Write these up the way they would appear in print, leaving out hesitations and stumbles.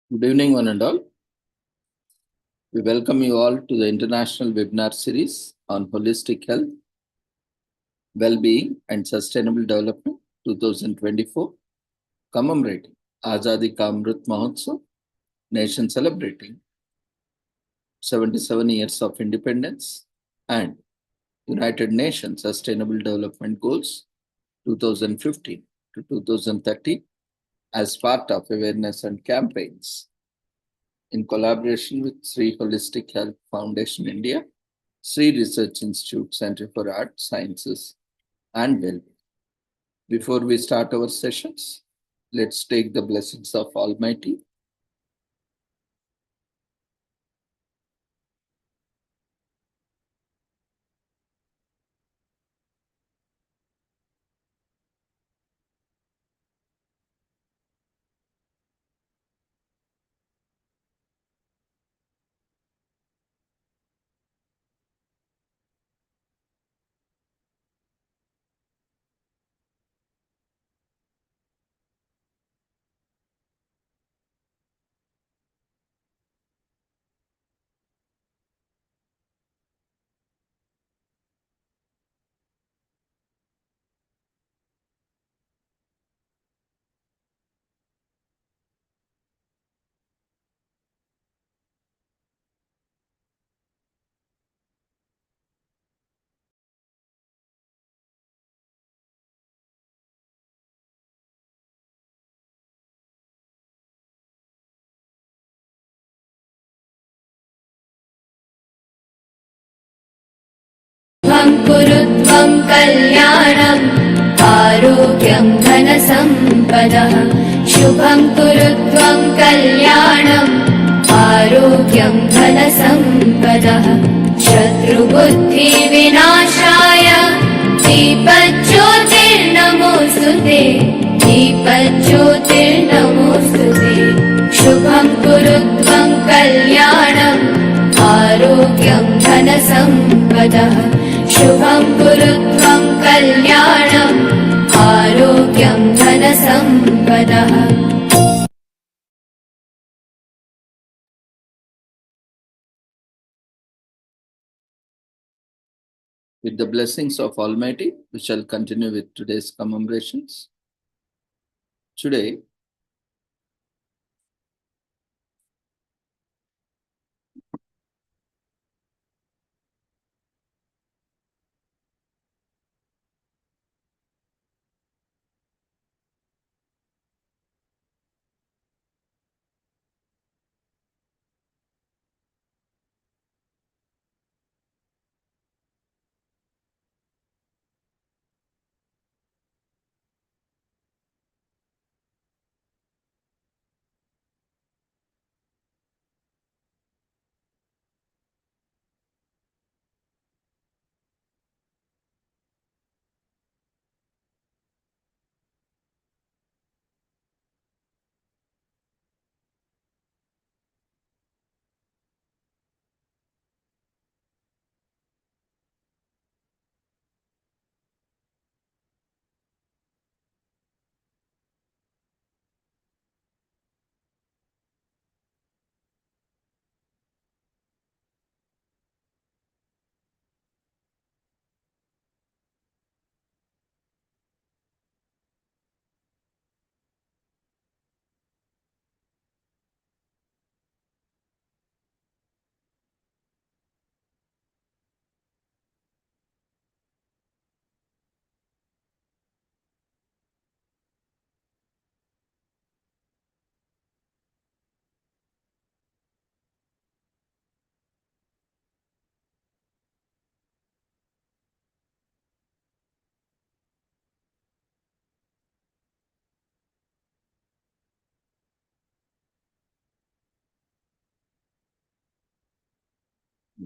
Good evening, one and all. We welcome you all to the international webinar series on holistic health, well-being, and sustainable development 2024, commemorating Azadi Ka Amrit Mahotsav, nation celebrating 77 years of independence, and United Nations Sustainable Development Goals 2015 to 2030 as part of awareness and campaigns in collaboration with Sri Holistic Health Foundation India, Sri Research Institute Center for Art, Sciences, and Wellbeing. Before we start our sessions, let's take the blessings of Almighty. कुरुत्वं कल्याणम् आरोग्यं धनसम्पदः शुभं कुरुत्वं कल्याणम् आरोग्यं धनसम्पदः शत्रुबुद्धिविनाशाय दीपज्योतिर्नमोऽस्तुते दीपज्योतिर्नमोऽस्तुते शुभं कुरुत्वं कल्याणम् आरोग्यं धनसम्पदः शुभं कुरुत्वं कल्याणम् आरोग्यं धनसम्पदः With the blessings of Almighty, we shall continue with today's commemorations. Today,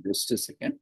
just a second.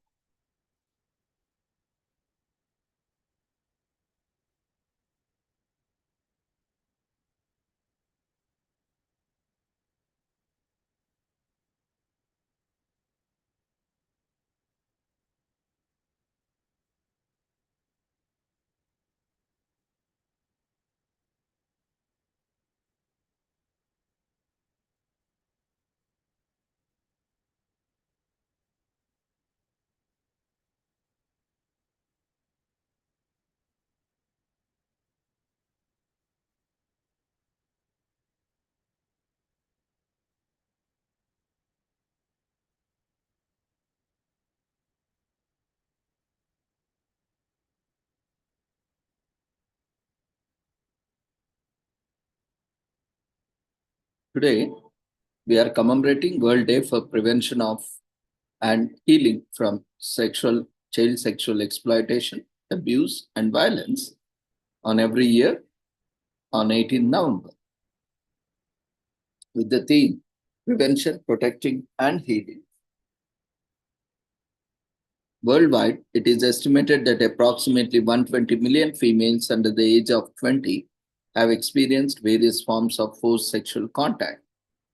Today, we are commemorating World Day for Prevention of and Healing from Child Sexual Exploitation, Abuse, and Violence on every year on 18 November with the theme Prevention, Protecting, and Healing. Worldwide, it is estimated that approximately 120 million females under the age of 20 have experienced various forms of forced sexual contact.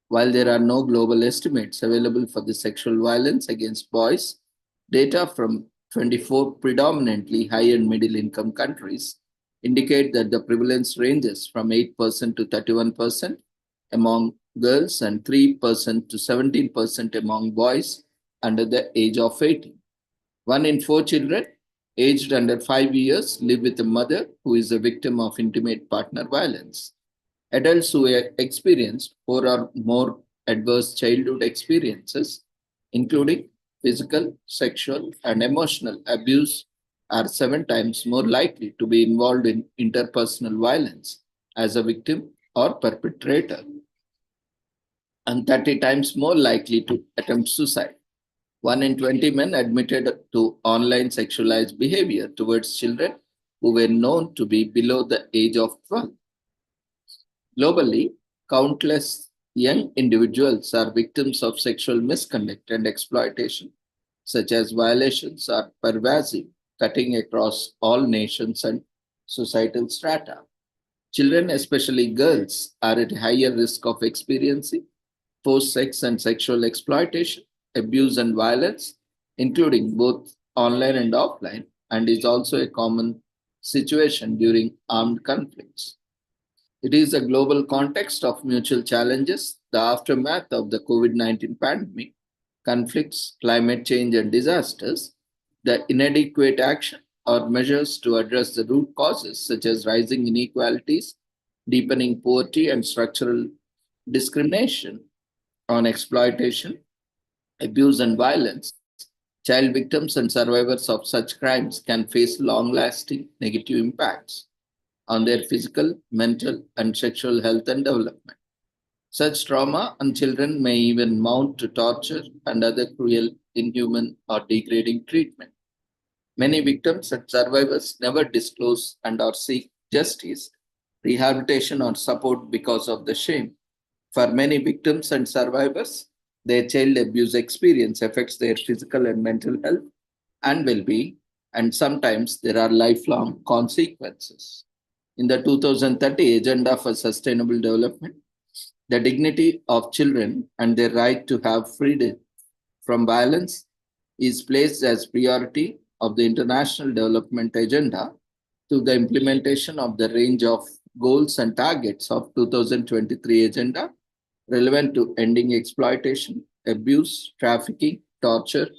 While there are no global estimates available for the sexual violence against boys, data from 24 predominantly high and middle income countries indicate that the prevalence ranges from 8% to 31% among girls and 3% to 17% among boys under the age of 18. One in four children aged under 5 years live with a mother who is a victim of intimate partner violence. Adults who experienced four or more adverse childhood experiences, including physical, sexual, and emotional abuse, are 7 times more likely to be involved in interpersonal violence as a victim or perpetrator, and 30 times more likely to attempt suicide. 1 in 20 men admitted to online sexualized behavior towards children who were known to be below the age of 12. Globally, countless young individuals are victims of sexual misconduct and exploitation, such as violations are pervasive, cutting across all nations and societal strata. Children, especially girls, are at higher risk of experiencing forced sex and sexual exploitation, abuse, and violence, including both online and offline, and is also a common situation during armed conflicts. It is a global context of mutual challenges, the aftermath of the COVID 19 pandemic, conflicts, climate change, and disasters, the inadequate action or measures to address the root causes, such as rising inequalities, deepening poverty, and structural discrimination on exploitation, abuse, and violence. Child victims and survivors of such crimes can face long lasting negative impacts on their physical, mental, and sexual health and development. Such trauma on children may even mount to torture and other cruel, inhuman, or degrading treatment. Many victims and survivors never disclose and or seek justice, rehabilitation, or support because of the shame. For many victims and survivors, their child abuse experience affects their physical and mental health and well being, and sometimes there are lifelong consequences. In the 2030 Agenda for Sustainable Development, the dignity of children and their right to have freedom from violence is placed as priority of the International Development Agenda to the implementation of the range of goals and targets of 2023 Agenda relevant to ending exploitation, abuse, trafficking, torture,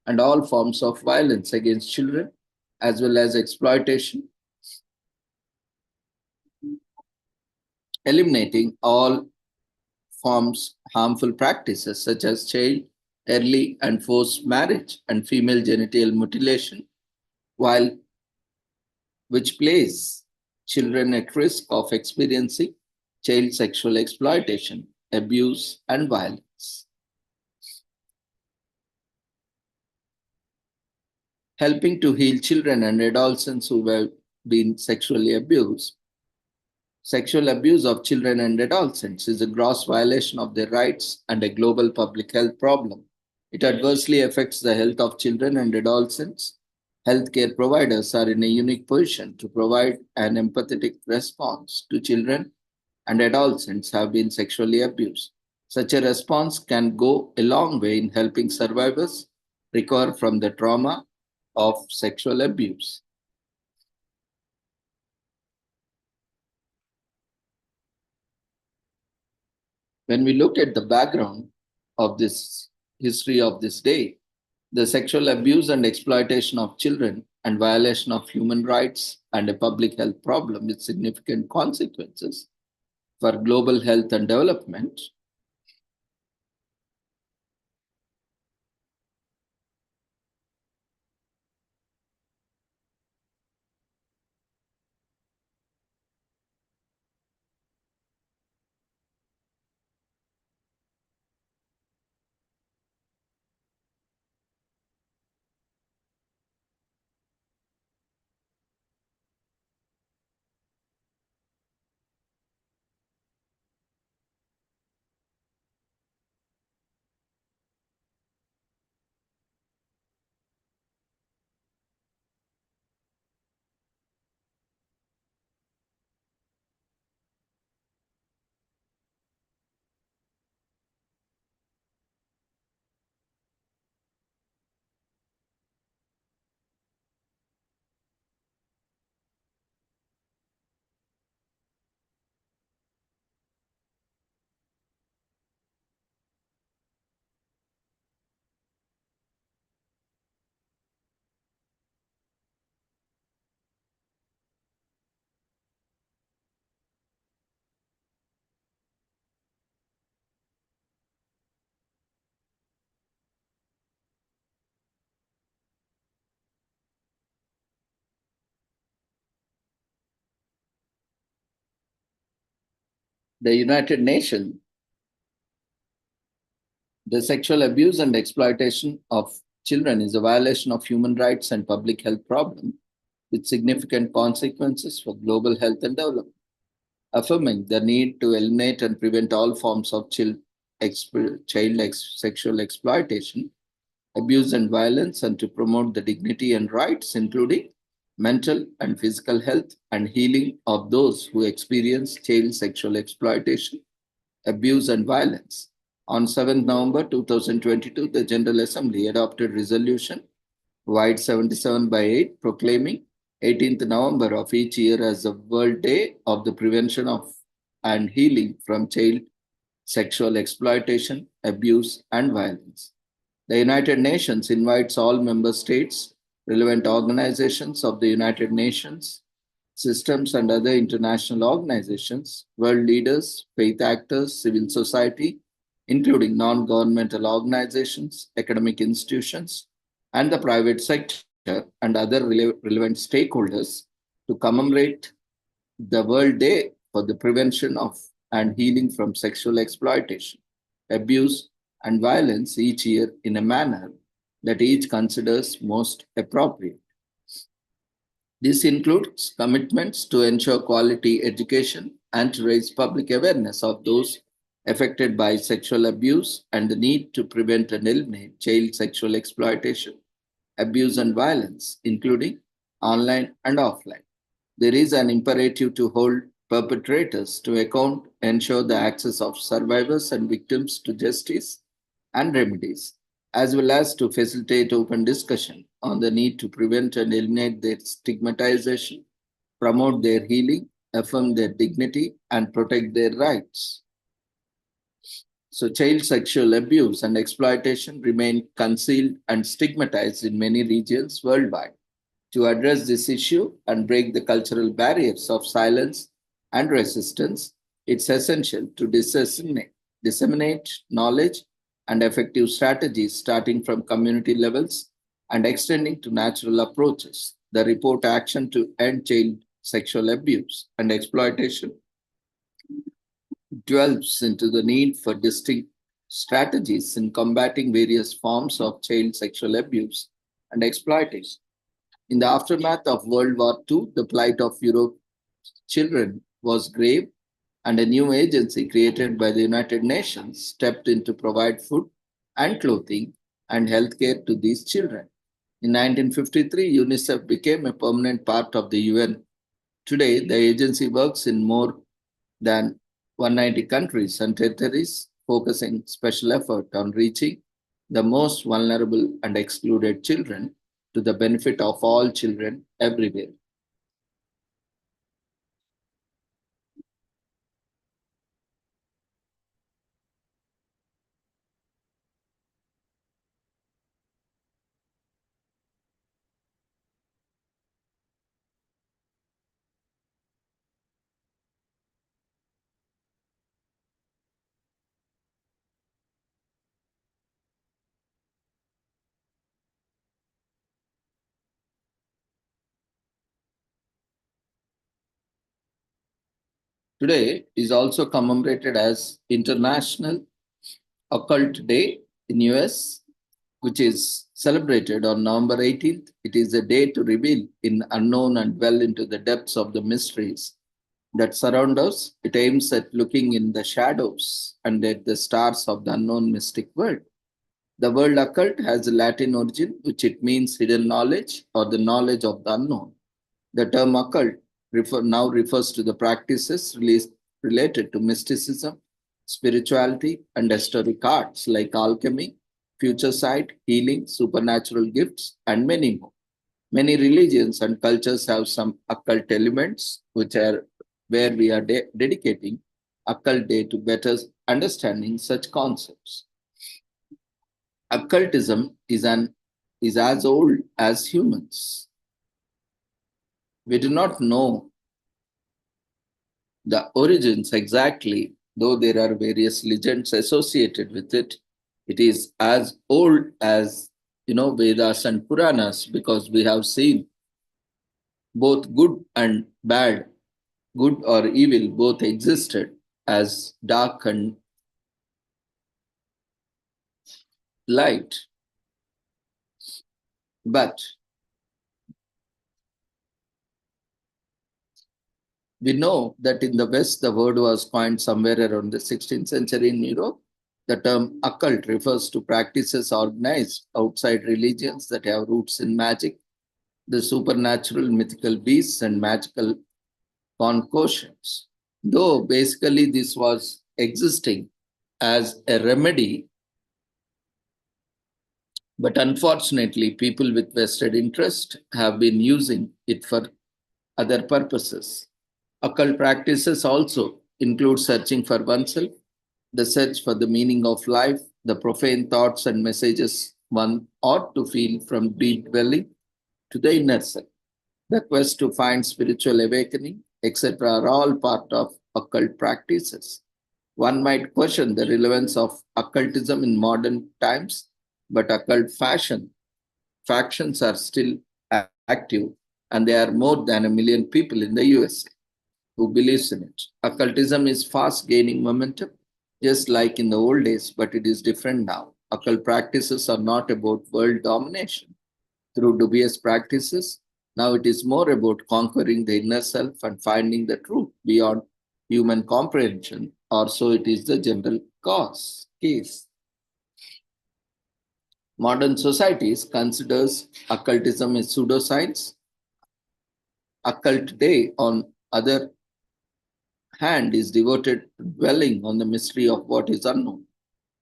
and all forms of violence against children, as well as exploitation, eliminating all forms harmful practices such as child, early and forced marriage and female genital mutilation, while which place children at risk of experiencing child sexual exploitation, abuse, and violence. Helping to heal children and adolescents who have been sexually abused. Sexual abuse of children and adolescents is a gross violation of their rights and a global public health problem. It adversely affects the health of children and adolescents. Healthcare providers are in a unique position to provide an empathetic response to children and adolescents who have been sexually abused. Such a response can go a long way in helping survivors recover from the trauma of sexual abuse. When we look at the background of this history of this day, the sexual abuse and exploitation of children and violation of human rights and a public health problem with significant consequences for global health and development. The United Nations, the sexual abuse and exploitation of children is a violation of human rights and public health problem with significant consequences for global health and development, affirming the need to eliminate and prevent all forms of sexual exploitation, abuse, and violence, and to promote the dignity and rights, including mental and physical health and healing of those who experience child sexual exploitation, abuse, and violence. On 7th November 2022, the General Assembly adopted resolution Wide 77 by 8 proclaiming 18th November of each year as the World Day of the Prevention of and Healing from Child Sexual Exploitation, Abuse, and Violence. The United Nations invites all member states, relevant organizations of the United Nations, systems, and other international organizations, world leaders, faith actors, civil society, including non governmental organizations, academic institutions, and the private sector and other relevant stakeholders to commemorate the World Day for the prevention of and healing from sexual exploitation, abuse, and violence each year in a manner that each considers most appropriate. This includes commitments to ensure quality education and to raise public awareness of those affected by sexual abuse and the need to prevent and eliminate child sexual exploitation, abuse, and violence, including online and offline. There is an imperative to hold perpetrators to account, ensure the access of survivors and victims to justice and remedies, as well as to facilitate open discussion on the need to prevent and eliminate their stigmatization, promote their healing, affirm their dignity, and protect their rights. So, child sexual abuse and exploitation remain concealed and stigmatized in many regions worldwide. To address this issue and break the cultural barriers of silence and resistance, it's essential to disseminate knowledge and effective strategies starting from community levels and extending to natural approaches. The report Action to End Child Sexual Abuse and Exploitation delves into the need for distinct strategies in combating various forms of child sexual abuse and exploitation. In the aftermath of World War II, the plight of Europe's children was grave, and a new agency created by the United Nations stepped in to provide food and clothing and healthcare to these children. In 1953, UNICEF became a permanent part of the UN. Today, the agency works in more than 190 countries and territories, focusing special effort on reaching the most vulnerable and excluded children to the benefit of all children everywhere. Today is also commemorated as International Occult Day in US, which is celebrated on November 18th. It is a day to reveal in unknown and dwell into the depths of the mysteries that surround us. It aims at looking in the shadows and at the stars of the unknown mystic world. The word occult has a Latin origin, which it means hidden knowledge or the knowledge of the unknown. The term occult now refers to the practices related to mysticism, spirituality, and esoteric arts like alchemy, future sight, healing, supernatural gifts, and many more. Many religions and cultures have some occult elements, which are where we are dedicating occult day to better understanding such concepts. Occultism is as old as humans. We do not know the origins exactly, though there are various legends associated with it. It is as old as Vedas and Puranas because we have seen both good and bad, good or evil, both existed as dark and light. But we know that in the West, the word was coined somewhere around the 16th century in Europe. The term occult refers to practices organized outside religions that have roots in magic, the supernatural, mythical beasts, and magical concoctions. Though basically this was existing as a remedy, but unfortunately, people with vested interest have been using it for other purposes. Occult practices also include searching for oneself, the search for the meaning of life, the profane thoughts and messages one ought to feel from deep dwelling to the inner self. The quest to find spiritual awakening, etc., are all part of occult practices. One might question the relevance of occultism in modern times, but occult factions are still active, and there are more than 1 million people in the USA who believes in it. Occultism is fast gaining momentum, just like in the old days, but it is different now. Occult practices are not about world domination through dubious practices. Now it is more about conquering the inner self and finding the truth beyond human comprehension, or so it is the general case. Modern societies considers occultism as pseudoscience. Occult day, on other hand, is devoted to dwelling on the mystery of what is unknown.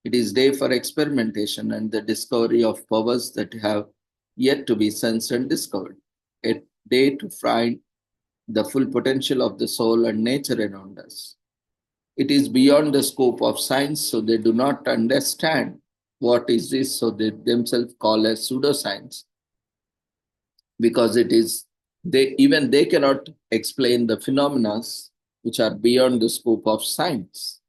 It is day for experimentation and the discovery of powers that have yet to be sensed and discovered. A day to find the full potential of the soul and nature around us. It is beyond the scope of science, so they do not understand what is this, so they themselves call as pseudoscience, because it is they cannot explain the phenomena which are beyond the scope of science.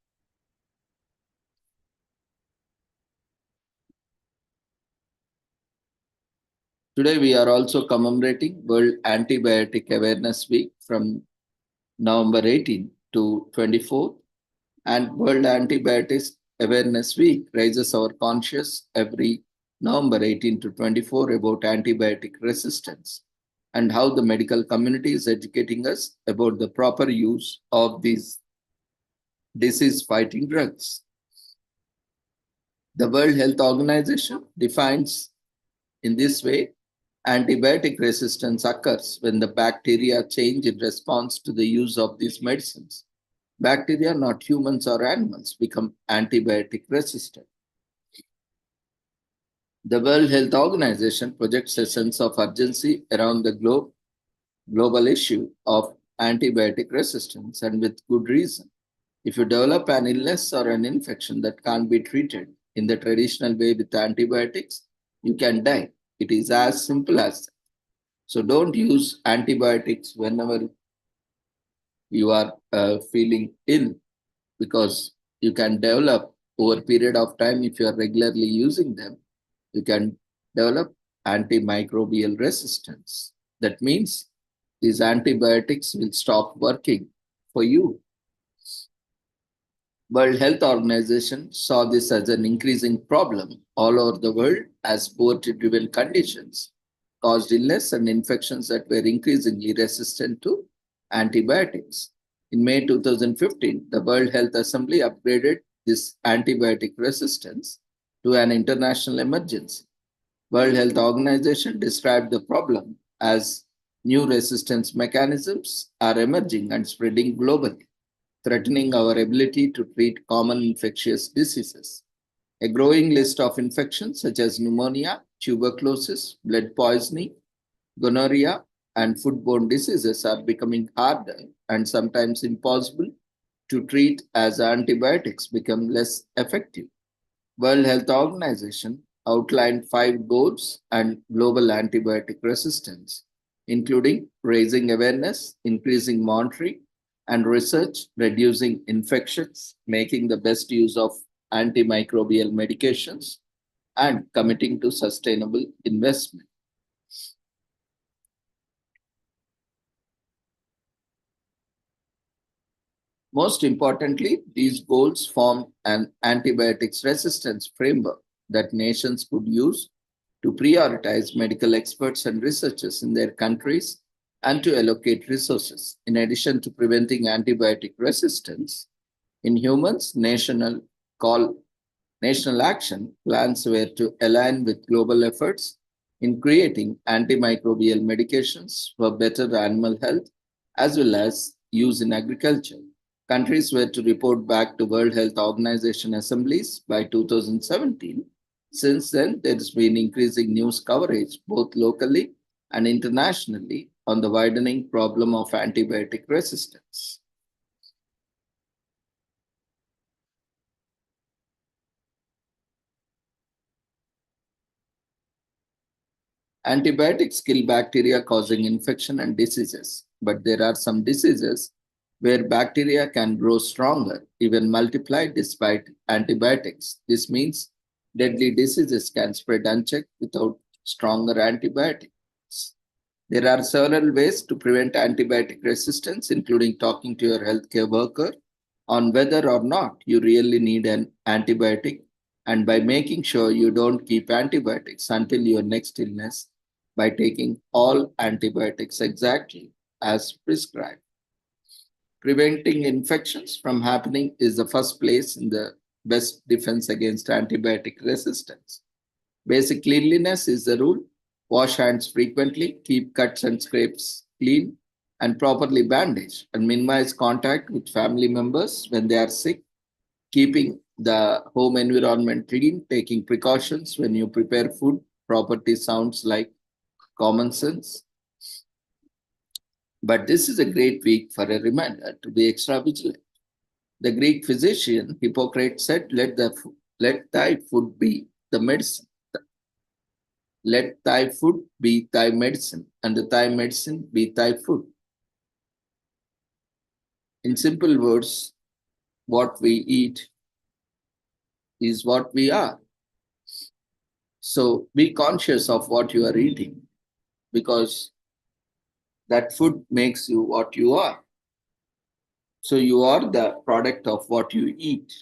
Today we are also commemorating World Antibiotic Awareness Week from November 18 to 24, and World Antibiotics Awareness Week raises our conscious every November 18 to 24 about antibiotic resistance and how the medical community is educating us about the proper use of these disease-fighting drugs. The World Health Organization defines in this way, antibiotic resistance occurs when the bacteria change in response to the use of these medicines. Bacteria, not humans or animals, become antibiotic resistant. The World Health Organization projects a sense of urgency around the global issue of antibiotic resistance, and with good reason. If you develop an illness or an infection that can't be treated in the traditional way with antibiotics, you can die. It is as simple as that. So don't use antibiotics whenever you are feeling ill, because you can develop over a period of time, if you are regularly using them, you can develop antimicrobial resistance. That means these antibiotics will stop working for you. World Health Organization saw this as an increasing problem all over the world as poverty-driven conditions caused illness and infections that were increasingly resistant to antibiotics. In May 2015, the World Health Assembly upgraded this antibiotic resistance to an international emergency. World Health Organization described the problem as new resistance mechanisms are emerging and spreading globally, threatening our ability to treat common infectious diseases. A growing list of infections such as pneumonia, tuberculosis, blood poisoning, gonorrhea, and foodborne diseases are becoming harder and sometimes impossible to treat as antibiotics become less effective. World Health Organization outlined 5 goals and global antibiotic resistance, including raising awareness, increasing monitoring and research, reducing infections, making the best use of antimicrobial medications, and committing to sustainable investment. Most importantly, these goals form an antibiotics resistance framework that nations could use to prioritize medical experts and researchers in their countries and to allocate resources. In addition to preventing antibiotic resistance, in humans, call national action plans were to align with global efforts in creating antimicrobial medications for better animal health as well as use in agriculture. Countries were to report back to World Health Organization assemblies by 2017. Since then, there has been increasing news coverage both locally and internationally on the widening problem of antibiotic resistance. Antibiotics kill bacteria causing infection and diseases, but there are some diseases where bacteria can grow stronger, even multiply despite antibiotics. This means deadly diseases can spread unchecked without stronger antibiotics. There are several ways to prevent antibiotic resistance, including talking to your healthcare worker on whether or not you really need an antibiotic, and by making sure you don't keep antibiotics until your next illness by taking all antibiotics exactly as prescribed. Preventing infections from happening is the first place in the best defense against antibiotic resistance. Basic cleanliness is the rule. Wash hands frequently, keep cuts and scrapes clean, and properly bandage, and minimize contact with family members when they are sick. Keeping the home environment clean, taking precautions when you prepare food, property sounds like common sense. But this is a great week for a reminder to be extra vigilant. The Greek physician Hippocrates said, let thy food be the medicine. Let thy food be thy medicine, and thy medicine be thy food. In simple words, what we eat is what we are. So be conscious of what you are eating because that food makes you what you are. So you are the product of what you eat.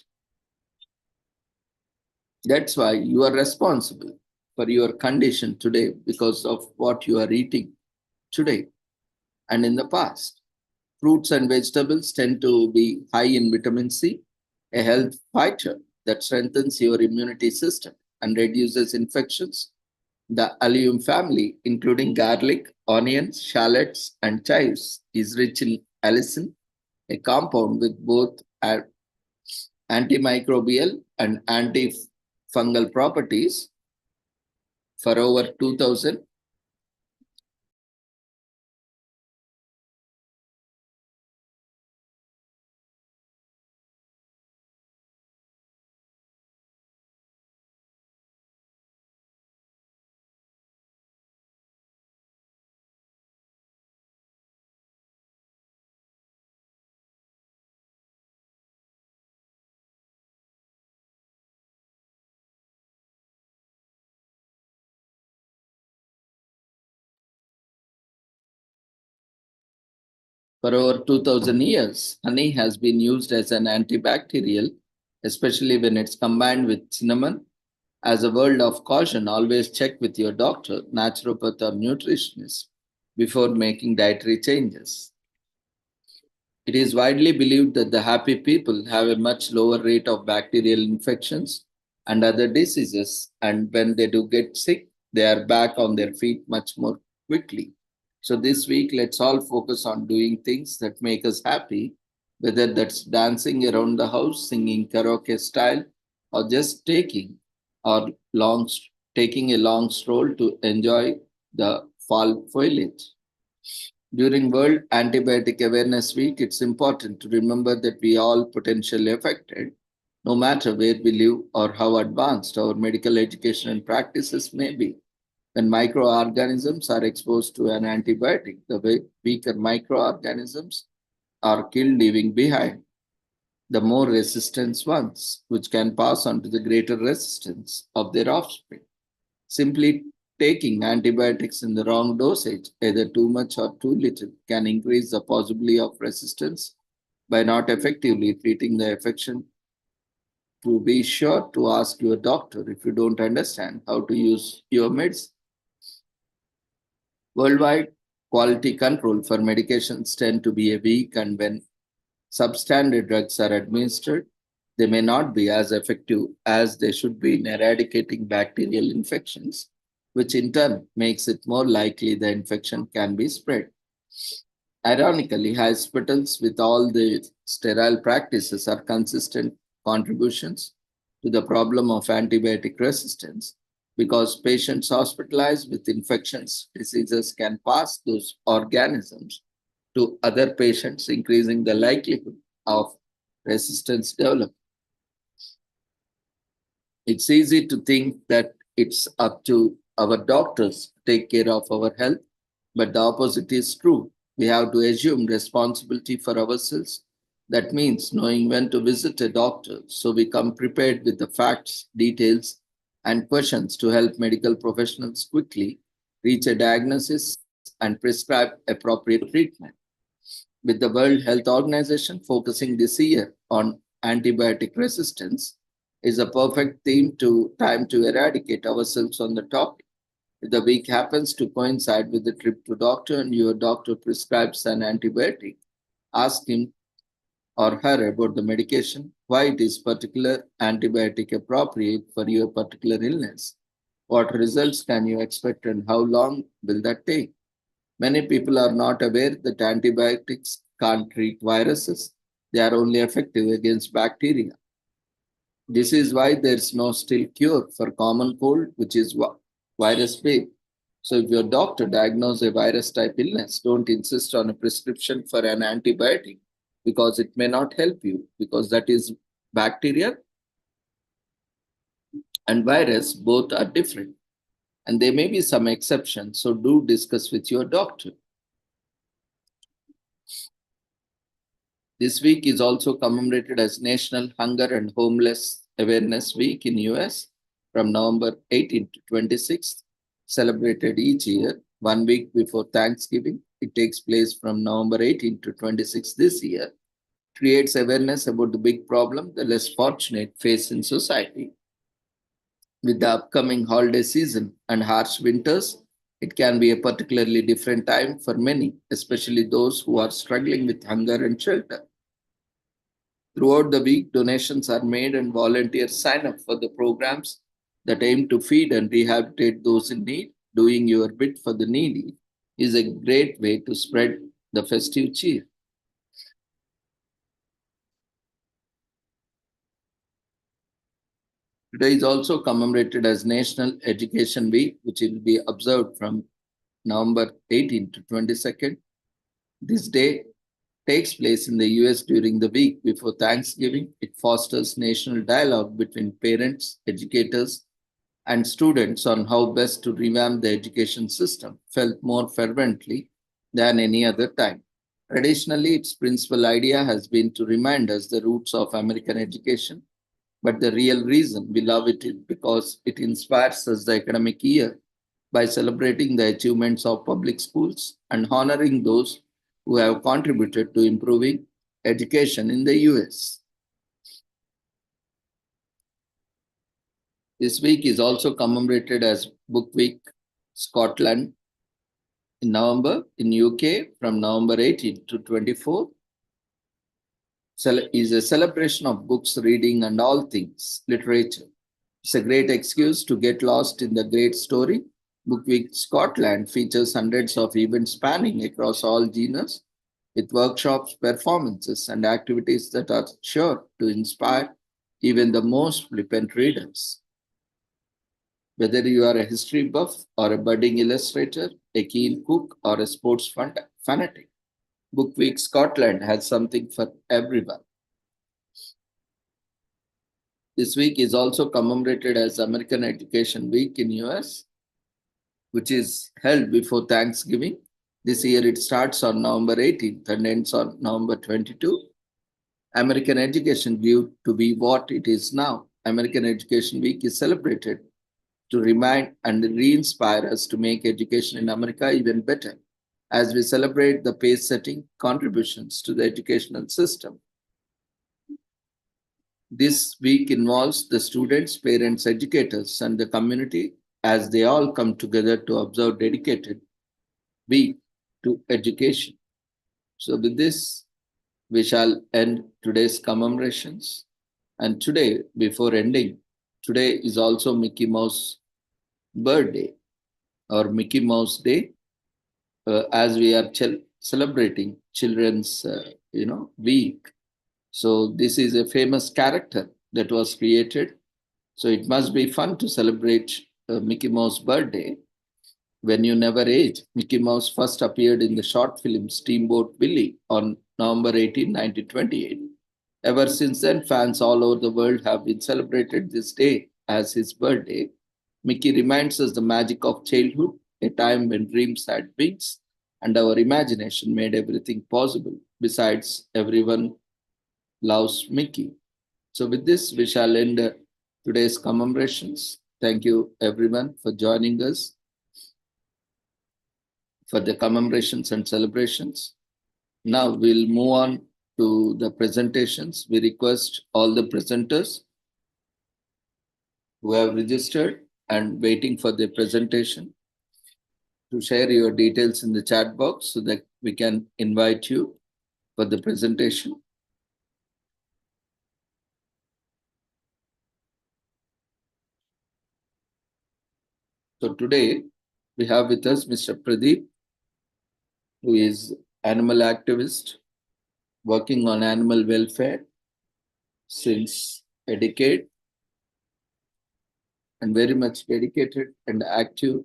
That's why you are responsible for your condition today because of what you are eating today and in the past. Fruits and vegetables tend to be high in vitamin C, a health fighter that strengthens your immunity system and reduces infections. The allium family, including garlic, onions, shallots, and chives, is rich in allicin, a compound with both antimicrobial and antifungal properties. For over 2000, for over 2000 years, honey has been used as an antibacterial, especially when it's combined with cinnamon. As a word of caution, always check with your doctor, naturopath, or nutritionist before making dietary changes. It is widely believed that the happy people have a much lower rate of bacterial infections and other diseases, and when they do get sick, they are back on their feet much more quickly. So, this week, let's all focus on doing things that make us happy, whether that's dancing around the house, singing karaoke style, or just or long, taking a long stroll to enjoy the fall foliage. During World Antibiotic Awareness Week, it's important to remember that we all potentially affected, no matter where we live or how advanced our medical education and practices may be. When microorganisms are exposed to an antibiotic, the weaker microorganisms are killed, leaving behind the more resistant ones, which can pass on to the greater resistance of their offspring. Simply taking antibiotics in the wrong dosage, either too much or too little, can increase the possibility of resistance by not effectively treating the infection. To be sure to ask your doctor if you don't understand how to use your medicine. Worldwide, quality control for medications tend to be weak, and when substandard drugs are administered, they may not be as effective as they should be in eradicating bacterial infections, which in turn makes it more likely the infection can be spread. Ironically, hospitals with all the sterile practices are consistent contributions to the problem of antibiotic resistance because patients hospitalized with infections diseases can pass those organisms to other patients, increasing the likelihood of resistance development. It's easy to think that it's up to our doctors to take care of our health, but the opposite is true. We have to assume responsibility for ourselves. That means knowing when to visit a doctor so we come prepared with the facts, details, and questions to help medical professionals quickly reach a diagnosis and prescribe appropriate treatment. With the World Health Organization focusing this year on antibiotic resistance, is a perfect time to eradicate ourselves on the topic. If the week happens to coincide with the trip to doctor and your doctor prescribes an antibiotic, ask him or her about the medication, why it is particular antibiotic appropriate for your particular illness, what results can you expect and how long will that take. Many people are not aware that antibiotics can't treat viruses. They are only effective against bacteria. This is why there's no still cure for common cold, which is virus based. So if your doctor diagnoses a virus type illness, don't insist on a prescription for an antibiotic because it may not help you because that is bacteria and virus both are different and there may be some exceptions. So do discuss with your doctor. This week is also commemorated as National Hunger and Homeless Awareness Week in US from November 18th to 26th, celebrated each year, 1 week before Thanksgiving. It takes place from November 18th to 26th this year. Creates awareness about the big problem the less fortunate face in society. With the upcoming holiday season and harsh winters, it can be a particularly different time for many, especially those who are struggling with hunger and shelter. Throughout the week, donations are made and volunteers sign up for the programs that aim to feed and rehabilitate those in need. Doing your bit for the needy is a great way to spread the festive cheer. Today is also commemorated as National Education Week, which will be observed from November 18 to 22nd. This day takes place in the US during the week before Thanksgiving. It fosters national dialogue between parents, educators, and students on how best to revamp the education system, felt more fervently than any other time. Traditionally, its principal idea has been to remind us the roots of American education, but the real reason we love it is because it inspires us the academic year by celebrating the achievements of public schools and honoring those who have contributed to improving education in the US. This week is also commemorated as Book Week Scotland in November, in UK from November 18 to 24. Is a celebration of books, reading, and all things literature. It's a great excuse to get lost in the great story. Book Week Scotland features hundreds of events spanning across all genres, with workshops, performances, and activities that are sure to inspire even the most flippant readers. Whether you are a history buff or a budding illustrator, a keen cook, or a sports fanatic, Book Week Scotland has something for everyone. This week is also commemorated as American Education Week in US, which is held before Thanksgiving. This year it starts on November 18th and ends on November 22. American education grew to be what it is now. American Education Week is celebrated to remind and re-inspire us to make education in America even better. as we celebrate the pace-setting contributions to the educational system. This week involves the students, parents, educators, and the community as they all come together to observe dedicated week to education. So with this, we shall end today's commemorations. And today, before ending, today is also Mickey Mouse birthday or Mickey Mouse Day, as we are celebrating Children's, week. So this is a famous character that was created. So it must be fun to celebrate Mickey Mouse birthday. When You Never Age, Mickey Mouse first appeared in the short film Steamboat Willie on November 18, 1928. Ever since then, fans all over the world have been celebrated this day as his birthday. Mickey reminds us the magic of childhood, a time when dreams had wings and our imagination made everything possible. Besides, everyone loves Mickey. So, with this, we shall end today's commemorations. Thank you, everyone, for joining us for the commemorations and celebrations. Now, we'll move on to the presentations. We request all the presenters who have registered and waiting for the presentation to share your details in the chat box so that we can invite you for the presentation. So today we have with us Mr. Pradeep, who is animal activist working on animal welfare since a decade and very much dedicated and active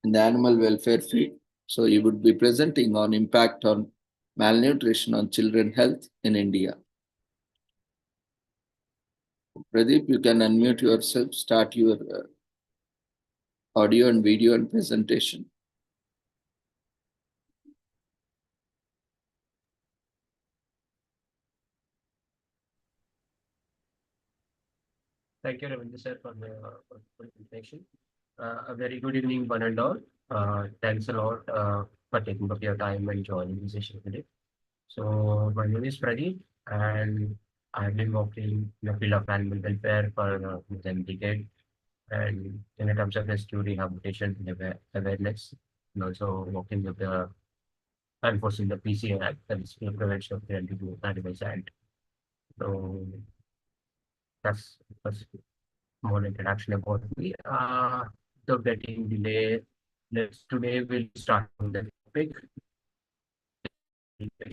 in the animal welfare field. So he would be presenting on impact on malnutrition on children health in India. Pradeep, you can unmute yourself, start your audio and video and presentation. Thank you, Ravindra sir, for the presentation. A very good evening, one and all. Thanks a lot for taking up your time and joining the session today. So, my name is Pradeep, and I've been working in the field of animal welfare for more than a decade, and in terms of rescue, rehabilitation, and awareness, and also working with the enforcing the PCA Act, that is the Prevention of Cruelty to Animals Act. So, that's more introduction about me. So getting delay. Today we'll start on the topic.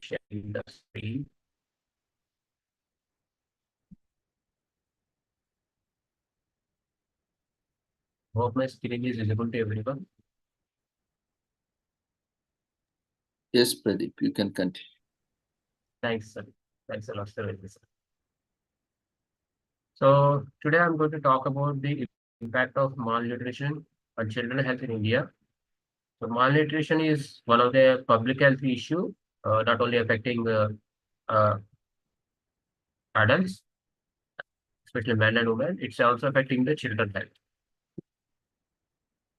Sharing the screen. Hope my screen is visible to everyone. Yes, Pradeep, you can continue. Thanks, sir. Thanks a lot, sir. So today I'm going to talk about the impact of malnutrition on children health in India. So malnutrition is one of the public health issue, not only affecting uh, adults, especially men and women, it's also affecting the children health.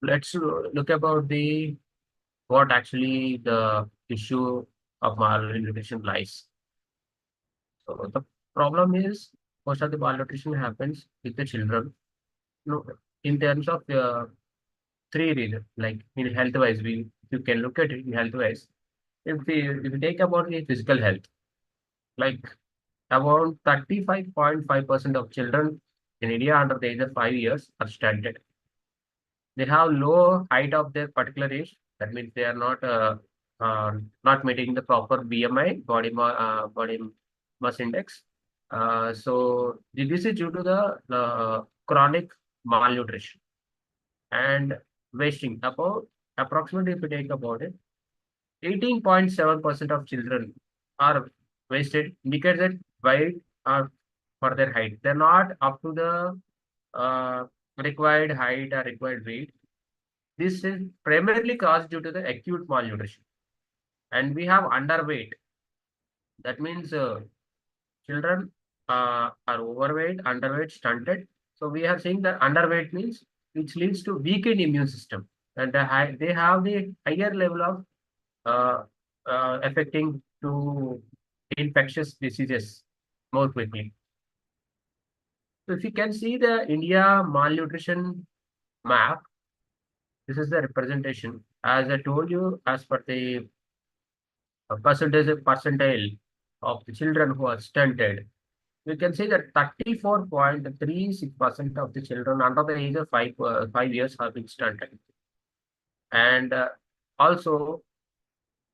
Let's look about the what actually the issue of malnutrition lies. So the problem is most of the malnutrition happens with the children. In terms of three reasons, like in health wise, you can look at it in health wise. If we take about the physical health, like about 35.5% of children in India under the age of 5 years are stunted. They have low height of their particular age. That means they are not meeting the proper BMI, body mass index. So this is due to the chronic malnutrition and wasting. About approximately, if we take about it, 18.7% of children are wasted, indicates that weight or for their height. They're not up to the required height or required weight. This is primarily caused due to the acute malnutrition. And we have underweight. That means children are overweight, underweight, stunted. So we are saying that underweight means which leads to weakened immune system. and they have the higher level of affecting to infectious diseases more quickly. So if you can see the India malnutrition map, this is the representation. As I told you, as per the percentile of the children who are stunted, you can see that 34.36% of the children under the age of 5 years have been stunted. And also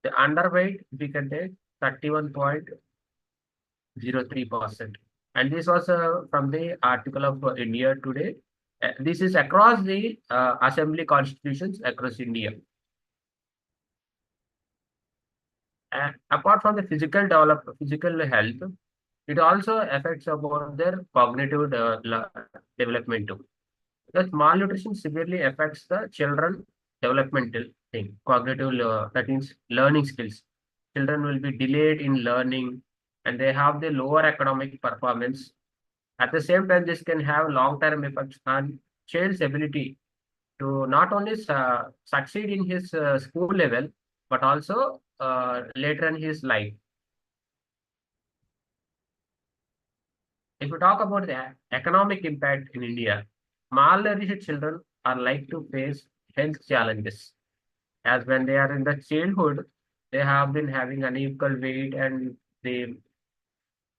the underweight, we can take 31.03%. And this was from the article of India Today. This is across the assembly constitutions across India. Apart from the physical health, it also affects about their cognitive development too. Because malnutrition severely affects the children developmental thing, cognitive, that means learning skills. Children will be delayed in learning and they have the lower academic performance. At the same time, this can have long-term effects on child's ability to not only succeed in his school level, but also later in his life. If you talk about the economic impact in India, malnourished children are like to face health challenges, as when they are in the childhood, they have been having unequal weight and the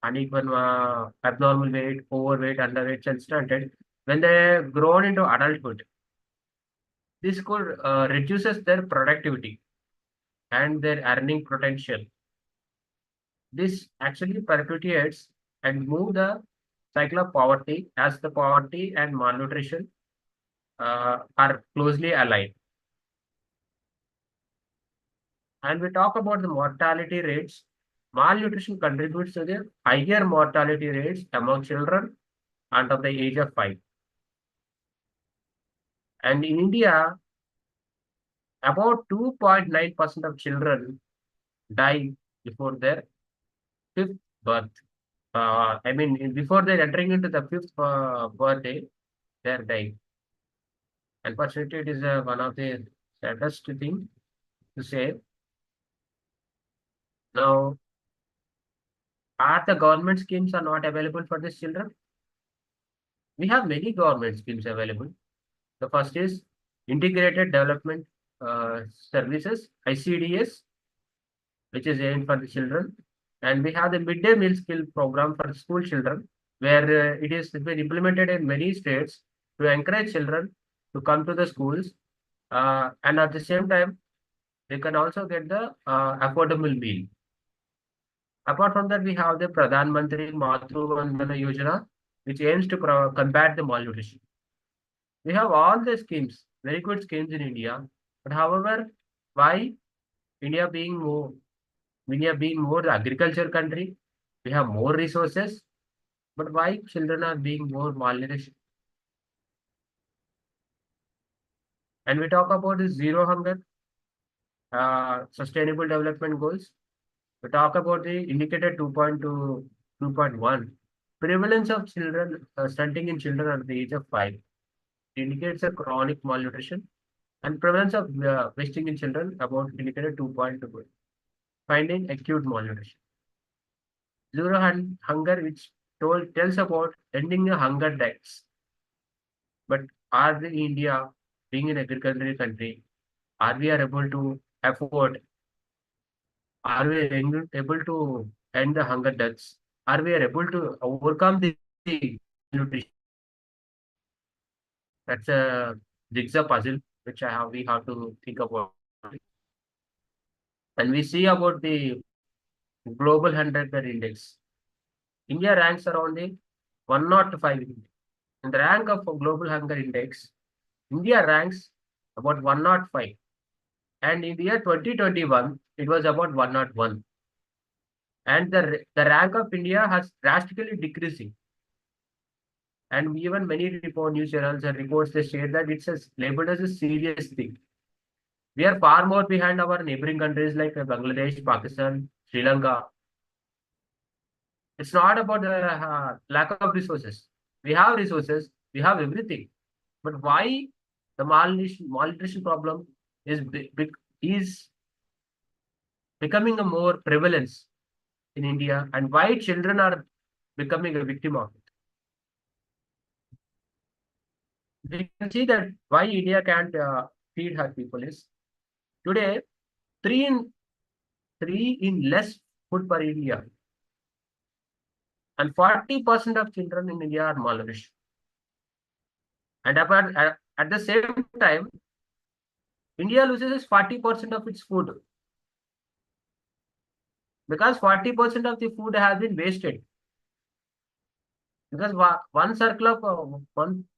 unequal abnormal weight, overweight, underweight, and stunted. When they grown into adulthood, this could reduces their productivity and their earning potential. This actually perpetuates and move the cycle of poverty, as the poverty and malnutrition are closely aligned. And we talk about the mortality rates. Malnutrition contributes to the higher mortality rates among children under the age of 5. And in India, about 2.9% of children die before their 5th birth. Before they're entering into the 5th birthday, they're dying. Unfortunately, it is one of the saddest thing to say. Now, are the government schemes are not available for these children? We have many government schemes available. The first is Integrated Development Services, ICDS, which is aimed for the children. And we have the midday meal skill program for school children, where it is been implemented in many states to encourage children to come to the schools. And at the same time, they can also get the affordable meal. Apart from that, we have the Pradhan Mantri Matru Vandana Yojana, which aims to combat the malnutrition. We have all the schemes, very good schemes in India. But however, why India being more the agriculture country, we have more resources, but why children are being more malnourished? And we talk about the zero hunger, sustainable development goals. We talk about the indicated 2.2, 2.1. Prevalence of children stunting in children under the age of 5 indicates a chronic malnutrition, and prevalence of wasting in children about indicated 2.2. Finding acute malnutrition. Zero hunger, which tells about ending the hunger deaths. But are the India, being an agricultural country, are we able to afford? Are we able to end the hunger deaths? Are we able to overcome the nutrition? That's a jigsaw puzzle which we have to think about. And we see about the global hunger index. India ranks around the 105. In the rank of global hunger index, India ranks about 105. And in the year 2021, it was about 101. And the rank of India has drastically decreasing. And even many news channels and reports, they state that it's labeled as a serious thing. We are far more behind our neighboring countries like Bangladesh, Pakistan, Sri Lanka. It's not about the lack of resources. We have resources, we have everything. But why the malnutrition problem is becoming a more prevalence in India, and why children are becoming a victim of it. We can see that why India can't feed her people is today three in less food per India, and 40% of children in India are malnourished. And at the same time, India loses 40% of its food because 40% of the food has been wasted. Because one circle of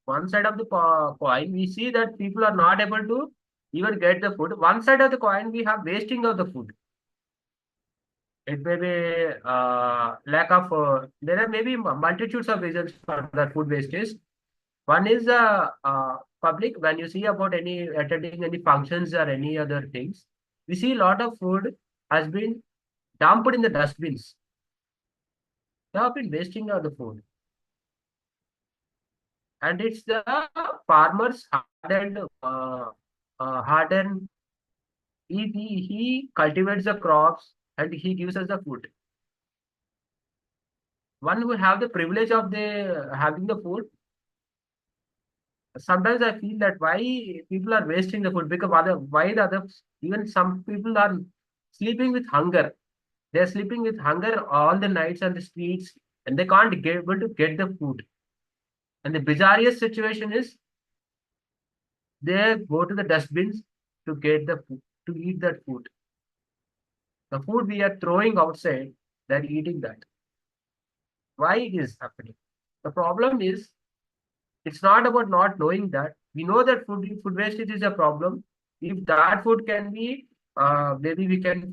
one side of the coin, we see that people are not able to even get the food. One side of the coin, we have wasting of the food. It may be lack of. There are maybe multitudes of reasons for the food wastage. One is public. When you see about any attending any functions or any other things, we see a lot of food has been dumped in the dustbins. They have been wasting of the food, and it's the farmers hardened. He cultivates the crops and he gives us the food. One who have the privilege of the having the food. Sometimes I feel that why people are wasting the food because why the others, even some people are sleeping with hunger. They're sleeping with hunger all the nights on the streets and they can't get able to get the food. And the bizarrest situation is they go to the dustbins to get the food, to eat that food. The food we are throwing outside, they're eating that. Why it is happening? The problem is it's not about not knowing that. We know that food wastage is a problem. If that food can be, maybe we can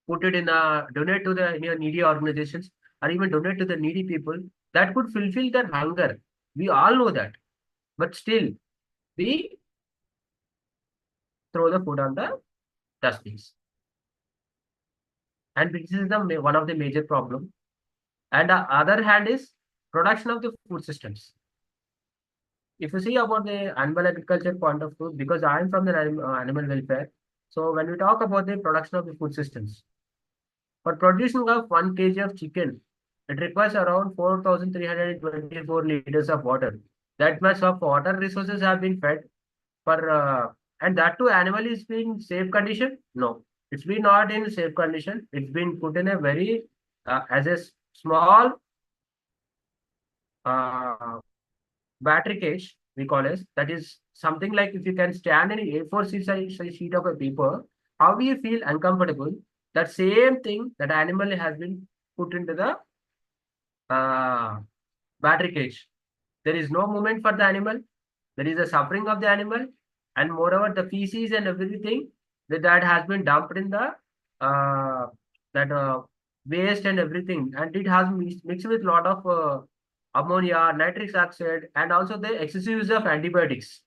put it in a donate to the needy organizations or even donate to the needy people. That could fulfill their hunger. We all know that, but still we throw the food on the dustbins, and this is the one of the major problem. And the other hand is production of the food systems. If you see about the animal agriculture point of view, because I am from the animal welfare, so when we talk about the production of the food systems, for producing of 1 kg of chicken, it requires around 4,324 liters of water. That much of water resources have been fed for, and that too animal is being safe condition? No, it's been not in safe condition. It's been put in a very, as a small battery cage, we call it. That is something like if you can stand in a A4 sheet of a paper, how do you feel uncomfortable? That same thing, that animal has been put into the battery cage. There is no movement for the animal. There is a suffering of the animal, and moreover, the feces and everything that has been dumped in the that waste and everything, and it has mixed with lot of ammonia, nitric oxide, and also the excessive use of antibiotics,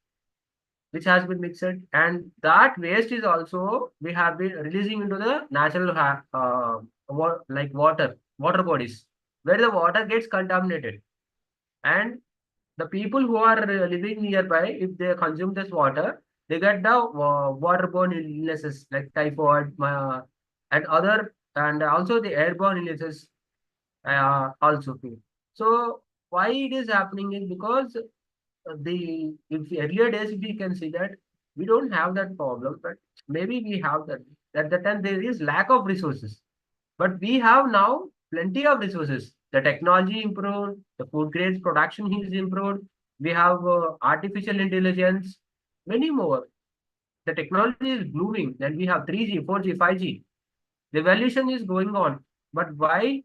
which has been mixed, and that waste is also we have been releasing into the natural like water bodies, where the water gets contaminated, and the people who are living nearby, if they consume this water, they get the waterborne illnesses like typhoid and other, and also the airborne illnesses also too. So why it is happening is because the if earlier days we can see that we don't have that problem, but maybe we have that. At the time there is lack of resources, but we have now plenty of resources. The technology improved, the food grades production is improved. We have artificial intelligence, many more. The technology is blooming. Then we have 3G, 4G, 5G. The evolution is going on. But why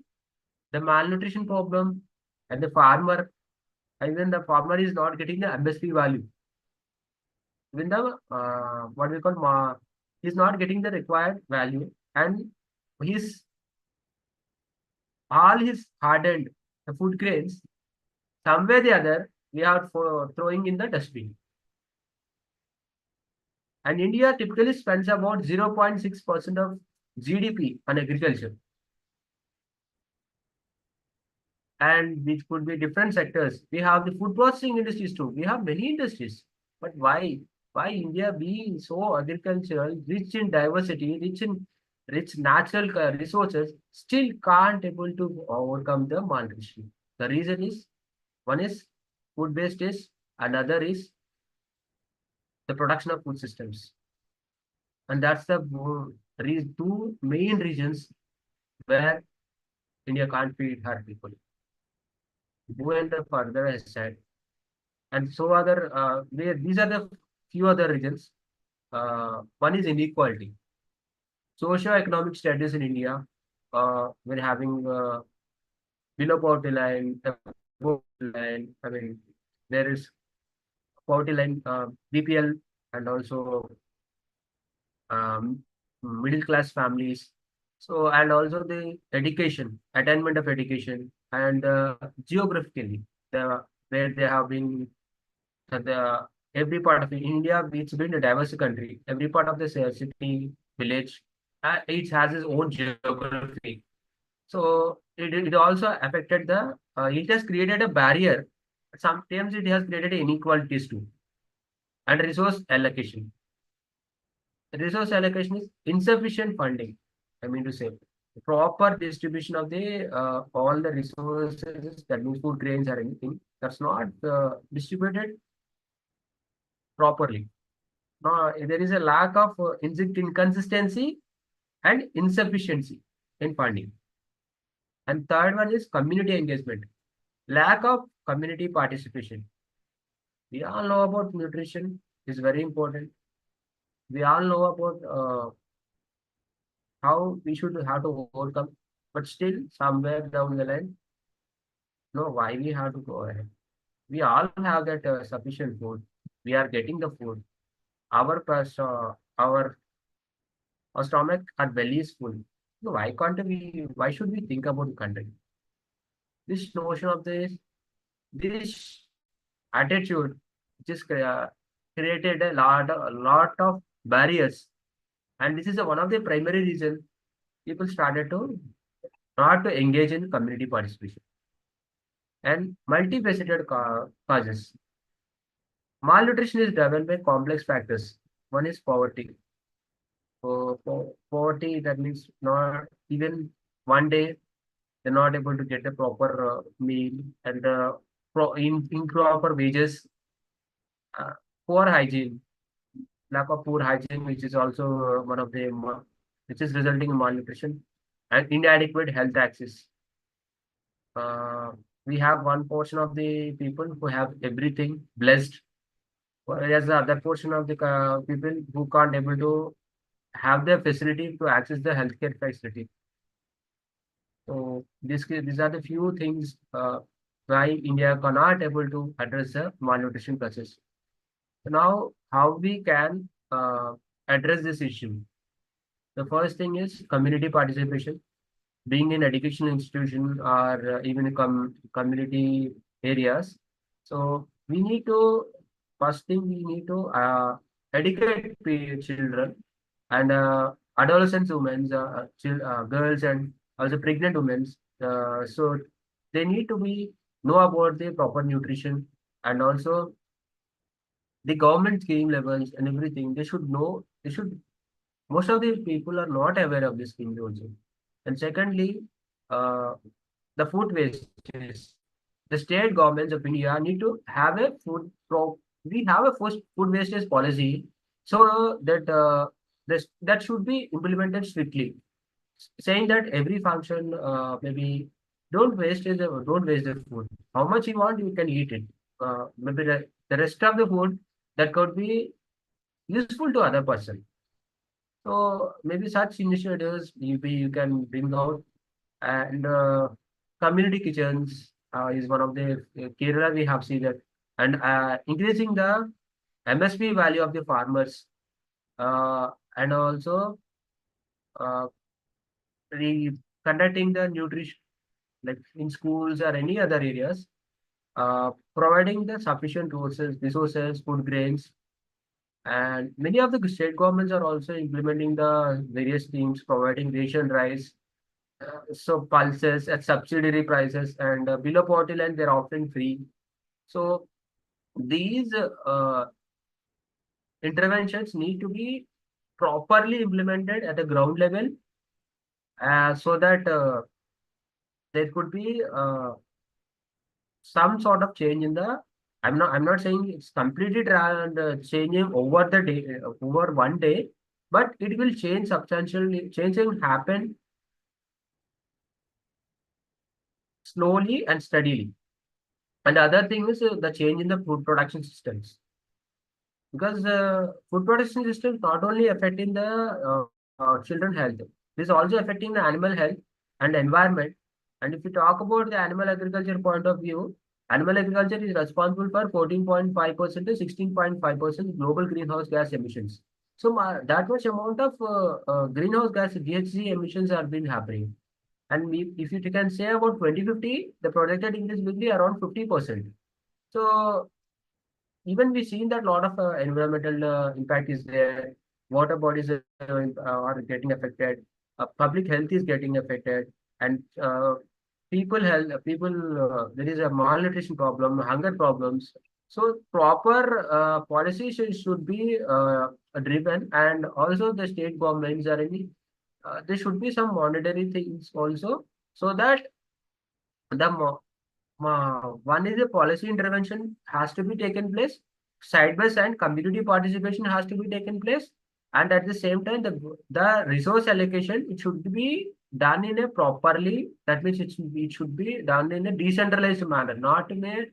the malnutrition problem and the farmer, even the farmer is not getting the MSP value. Even the what we call he's not getting the required value, and he's all his hardened the food grains somewhere the other we are throwing in the dustbin. And India typically spends about 0.6% of GDP on agriculture. And which could be different sectors. We have the food processing industries too. We have many industries. But why? Why India being so agricultural, rich in diversity, rich natural resources, still can't able to overcome the malnutrition? The reason is one is food wastage, another is the production of food systems, and that's the two main reasons where India can't feed her people. Moving further aside, and so other these are the few other reasons. One is inequality. Socio-economic status in India, we're having below poverty line, above poverty line. I mean, there is poverty line, BPL, and also um, middle class families. So, and also the education, attainment of education, and geographically, where they have been the every part of India, it's been a diverse country. Every part of the city, village, it has its own geography. So it also affected the. It has created a barrier. Sometimes it has created inequalities too, and resource allocation. Resource allocation is insufficient funding. I mean to say, proper distribution of the all the resources, that means food grains or anything, that's not distributed properly. No, there is a lack of inconsistency and insufficiency in funding. And third one is community engagement, lack of community participation. We all know about nutrition is very important. We all know about how we should have to overcome, but still somewhere down the line, no, why we have to go ahead? We all have that sufficient food. We are getting the food. Our stomach, our belly is full. So why can't we? Why should we think about the country? This notion of this attitude just created a lot of barriers, and this is one of the primary reasons people started to not to engage in community participation and multifaceted causes. Malnutrition is driven by complex factors. One is poverty. For poverty, that means not even one day they're not able to get a proper meal and improper wages, uh, poor hygiene, lack of poor hygiene, which is also one of the which is resulting in malnutrition, and inadequate health access. Uh, we have one portion of the people who have everything blessed, whereas the other portion of the people who can't able to have the facility to access the healthcare facility. So these are the few things why India cannot able to address the malnutrition process. So now, how we can address this issue? The first thing is community participation. Being in education institution or even in community areas. So we need to first thing we need to educate children and adolescent women, girls and also pregnant women. So they need to be know about the proper nutrition and also the government scheme levels and everything. They should know. They should. Most of the people are not aware of this scheme also. And secondly, uh, the food wastage. The state governments of India need to have a we have a first food wastage policy so that that should be implemented strictly, saying that every function maybe don't waste the food. How much you want, you can eat it. Maybe the rest of the food that could be useful to other person. So maybe such initiatives you can bring out and community kitchens is one of the Kerala we have seen that and increasing the MSP value of the farmers and also uh, re conducting the nutrition like in schools or any other areas, providing the sufficient resources, food grains, and many of the state governments are also implementing the various schemes, providing ration rice, so pulses at subsidiary prices, and below poverty line they're offering free. So these interventions need to be properly implemented at the ground level, so that there could be some sort of change in the. I'm not saying it's completely changing over the day, over one day, but it will change substantially. Changing happen slowly and steadily. And the other thing is the change in the food production systems, because food production system not only affecting the children health, it is also affecting the animal health and environment. And if you talk about the animal agriculture point of view, animal agriculture is responsible for 14.5% to 16.5% global greenhouse gas emissions. So that much amount of greenhouse gas GHG emissions are been happening. And if you can say about 2050, the projected increase will be around 50%. So even we seen that a lot of environmental impact is there. Water bodies are getting affected. Public health is getting affected, and people there is a malnutrition problem, hunger problems. So proper policy should be driven, and also the state governments are any. There should be some monetary things also, so that the one is a policy intervention has to be taken place, side by side community participation has to be taken place, and at the same time the resource allocation, it should be done in a properly, that means it should be done in a decentralized manner, not in a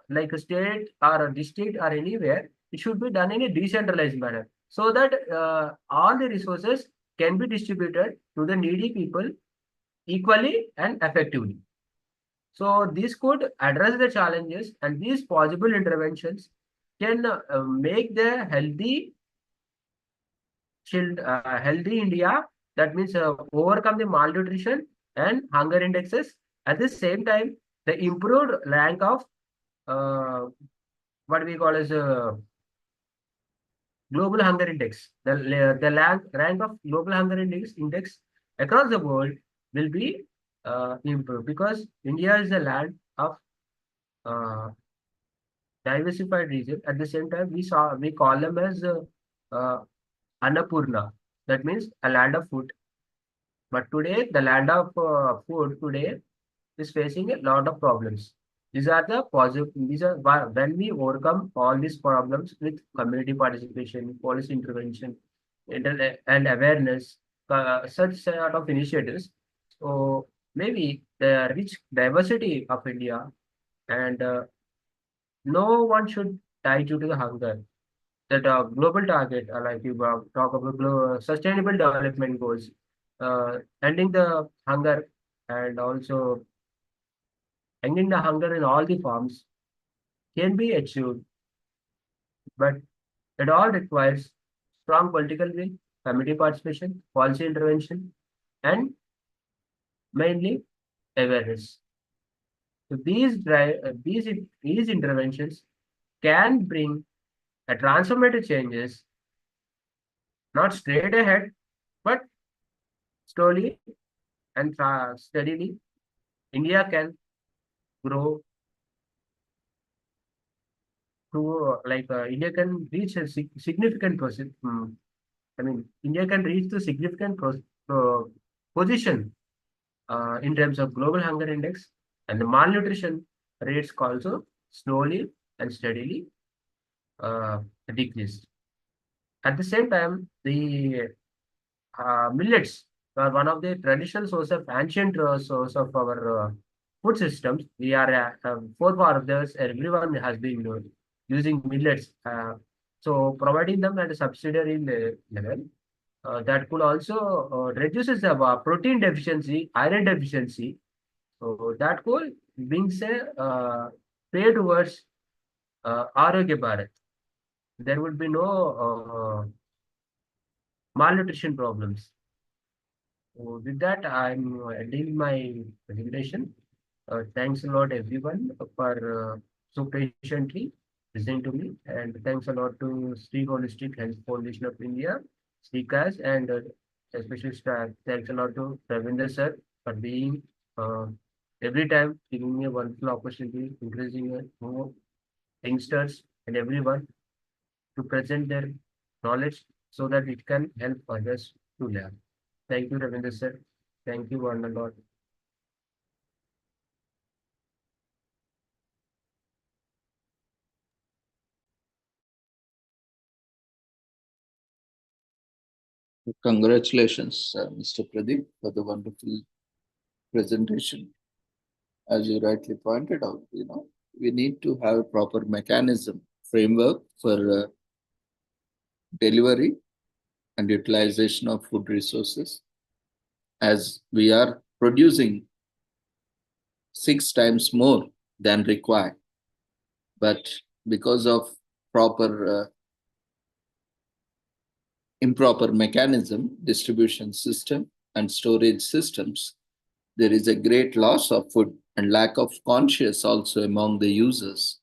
like a state or a district or anywhere. It should be done in a decentralized manner, so that all the resources can be distributed to the needy people equally and effectively. So this could address the challenges, and these possible interventions can make the healthy India. That means overcome the malnutrition and hunger indexes. At the same time, the improved rank of uh, what we call as global hunger index. The rank of global hunger index across the world will be improved, because India is a land of uh, diversified region. At the same time, we call them as uh, Annapurna. That means a land of food. But today, the land of food today is facing a lot of problems. These are the positive. These are when we overcome all these problems with community participation, policy intervention, and awareness, such sort of initiatives. So maybe the rich diversity of India, and no one should die due to the hunger. That global target, like you talk about sustainable development goals, ending the hunger, and also ending the hunger in all the forms, can be achieved, but it all requires strong political will, community participation, policy intervention, and mainly awareness. So these interventions can bring a transformative changes, not straight ahead, but slowly and steadily. India can grow to India can reach a significant I mean, India can reach the significant position in terms of global hunger index, and the malnutrition rates also slowly and steadily uh, decrease. At the same time, the millets are one of the traditional source of ancient source of our food systems. We are forefathers. Everyone has been using millets. So providing them at a subsidiary level, that could also reduces the protein deficiency, iron deficiency. So that could brings a pay towards Arogya Bharat. There would be no malnutrition problems. So with that, I'm ending my presentation. Thanks a lot, everyone, for so patiently listening to me, and thanks a lot to Sri Holistic Health Foundation of India, SRICAS, and especially thanks a lot to Ravinder sir for being uh, every time giving me a wonderful opportunity, increasing more youngsters and everyone. to present their knowledge so that it can help others to learn. Thank you, Ravindra sir. Thank you, one and all. Congratulations, Mr. Pradeep, for the wonderful presentation. As you rightly pointed out, we need to have a proper mechanism, framework for delivery and utilization of food resources, as we are producing 6 times more than required. But because of proper improper mechanism, distribution system, and storage systems, there is a great loss of food and lack of conscience also among the users.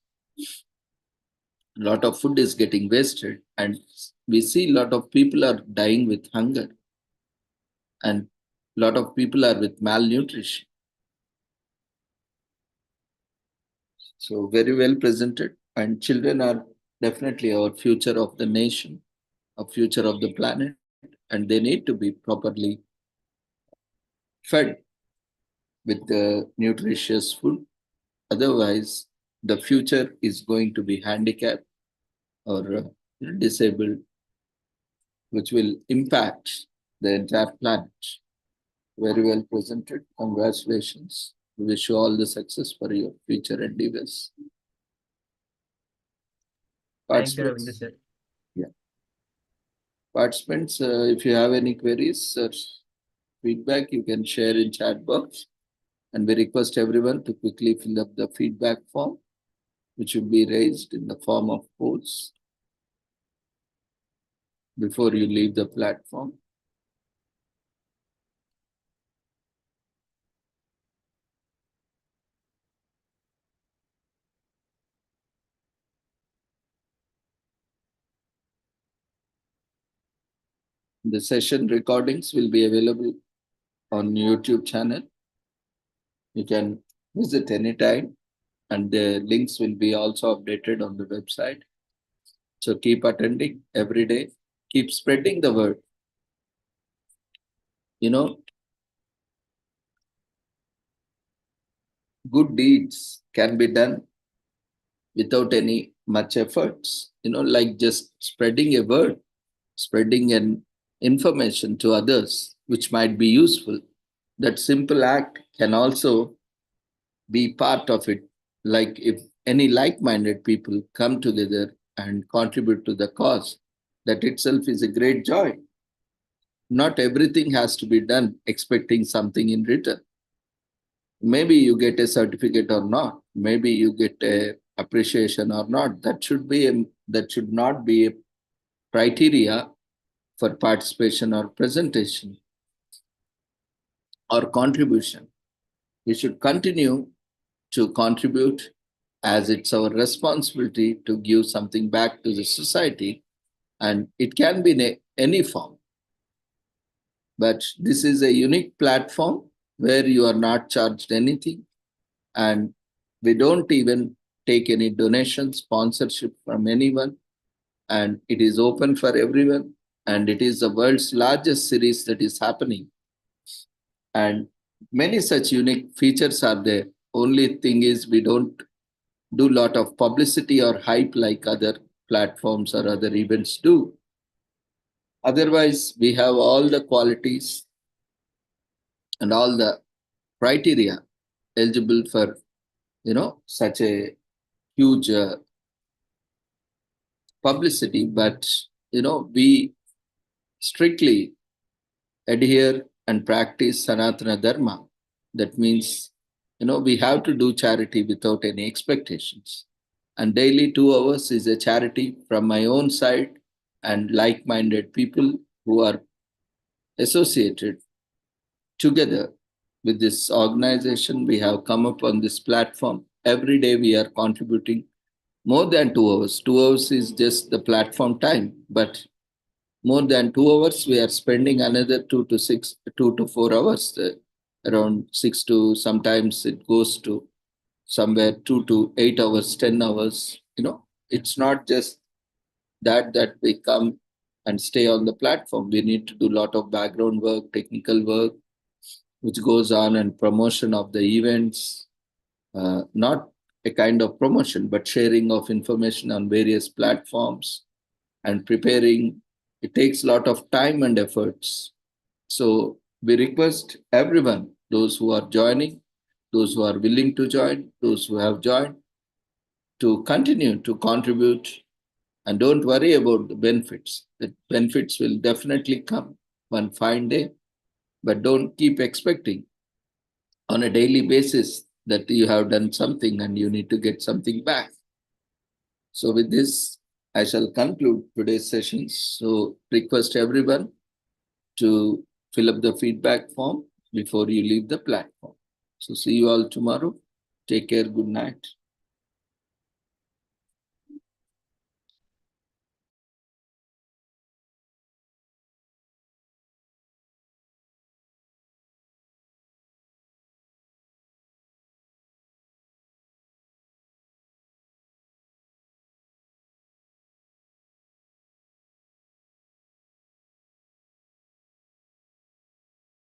A lot of food is getting wasted, and we see a lot of people are dying with hunger, and a lot of people are with malnutrition. So very well presented, and children are definitely our future of the nation, a future of the planet, and they need to be properly fed with the nutritious food. Otherwise, the future is going to be handicapped or disabled, which will impact the entire planet. Very well presented. Congratulations. We wish you all the success for your future endeavors. Thank you, Ravindra Participants, sir. yeah. Participants, if you have any queries or feedback, you can share in chat box. And we request everyone to quickly fill up the feedback form, which will be raised in the form of polls before you leave the platform. The session recordings will be available on YouTube channel. You can visit anytime, and the links will be also updated on the website. So keep attending every day. Keep spreading the word. Good deeds can be done without any much efforts. Like just spreading a word, spreading an information to others, which might be useful. That simple act can also be part of it. Like if any like-minded people come together and contribute to the cause, that itself is a great joy. Not everything has to be done expecting something in return. Maybe you get a certificate or not. Maybe you get a appreciation or not. That should not be a criteria for participation or presentation or contribution. We should continue to contribute, as it's our responsibility to give something back to the society, and it can be in any form. But this is a unique platform where you are not charged anything, and we don't even take any donation, sponsorship from anyone, and it is open for everyone, and it is the world's largest series that is happening. And many such unique features are there. Only thing is we don't do a lot of publicity or hype like other platforms or other events do. Otherwise, we have all the qualities and all the criteria eligible for, such a huge publicity. But, we strictly adhere and practice Sanatana Dharma. That means, we have to do charity without any expectations. And daily 2 hours is a charity from my own side and like-minded people who are associated together with this organization. We have come up on this platform. Every day we are contributing more than 2 hours. 2 hours is just the platform time, but more than 2 hours, we are spending another 2 to 4 hours, around 6 to, sometimes it goes to somewhere 2 to 8 hours, 10 hours. It's not just that we come and stay on the platform. We need to do a lot of background work, technical work, which goes on, and promotion of the events, not a kind of promotion, but sharing of information on various platforms and preparing. It takes a lot of time and efforts. So we request everyone, those who are joining, those who are willing to join, those who have joined, to continue to contribute, and don't worry about the benefits. The benefits will definitely come one fine day, but don't keep expecting on a daily basis that you have done something and you need to get something back. So with this, I shall conclude today's session. So request everyone to fill up the feedback form before you leave the platform. So see you all tomorrow. Take care. Good night.